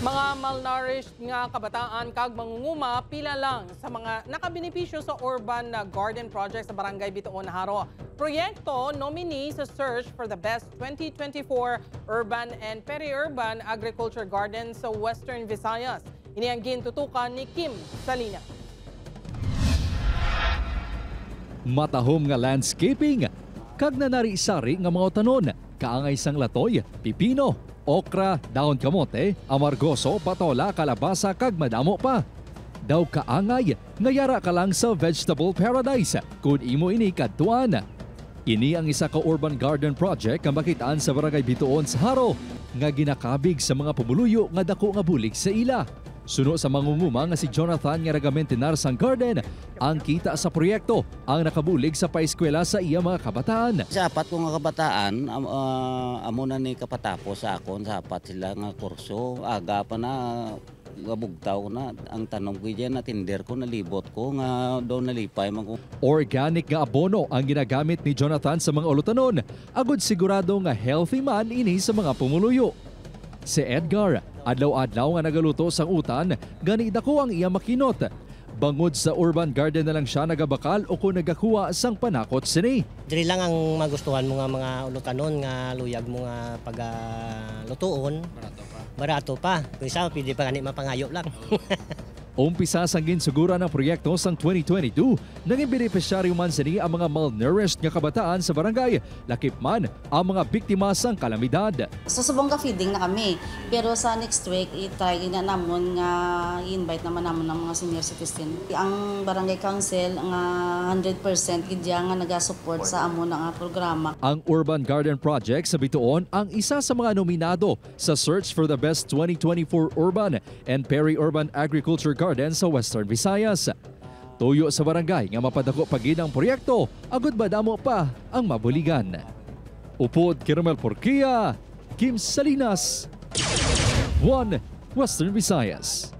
Mga malnourished nga kabataan kag mangunguma pila lang sa mga nakabenepisyo sa urban garden project sa Barangay Bituon, Haro. Proyekto nominee sa search for the best 2024 urban and peri-urban agriculture garden sa Western Visayas. Ini ang gintutukan ni Kim Salina. Matahom nga landscaping, kag nanari-sari nga mga tanon, kaangay sang latoy, pipino, okra, dahon kamote, amargoso, patola, kalabasa kag madamo pa. Daw kaangay, ngayara ka lang sa vegetable paradise kung imo ini kadtuan. Ini ang isa ka urban garden project nga makitaan sa Barangay Bituon sa Haro nga ginakabig sa mga pumuluyo nga dako nga bulig sa ila. Suno sa mangunguma nga si Jonathan nga Ragamentenar sang garden, ang kita sa proyekto ang nakabulig sa paeskwela sa iya mga kabataan. Sa apat ko nga kabataan, amo na ni kapatapos sa akon sa apat sila nga kurso. Aga pa na gabugtaw na. Ang tanong ko dyan na tinder ko, nalibot ko nga doon nalipay. Organic nga abono ang ginagamit ni Jonathan sa mga ulutanon. Agud sigurado nga healthy man ini sa mga pumuluyo. Si Edgar, adlaw-adlaw nga nagaluto sang utan, gani dako ang iya makinot. Bangod sa urban garden na lang siya nagabakal o kung nagakuha sang panakot sini. Diri lang ang magustuhan mo nga mga ulutanon nga luyag mo nga pagalutuon. Barato pa. Kung isa, pwede pa ganit mapangayo lang. Umpisa sang ginsugura ng proyekto sang 2022, naging benepisyaryo man sini ang mga malnourished nga kabataan sa barangay, lakip man ang mga biktima sang kalamidad. Susubong ka feeding na kami, pero sa next week i-try na namon nga i-invite naman namon ng mga senior citizen. Ang barangay council nga 100% gidya nga naga-support sa amo nga programa. Ang Urban Garden Project sa Bituon ang isa sa mga nominado sa Search for the Best 2024 Urban and Peri-Urban Agriculture Garden sa Western Visayas. Tuyo sa barangay nga mapadako pagid ang proyekto, agud madamo pa ang mabuligan. Upod Kirmel Porquia, Kim Salinas, 1 Western Visayas.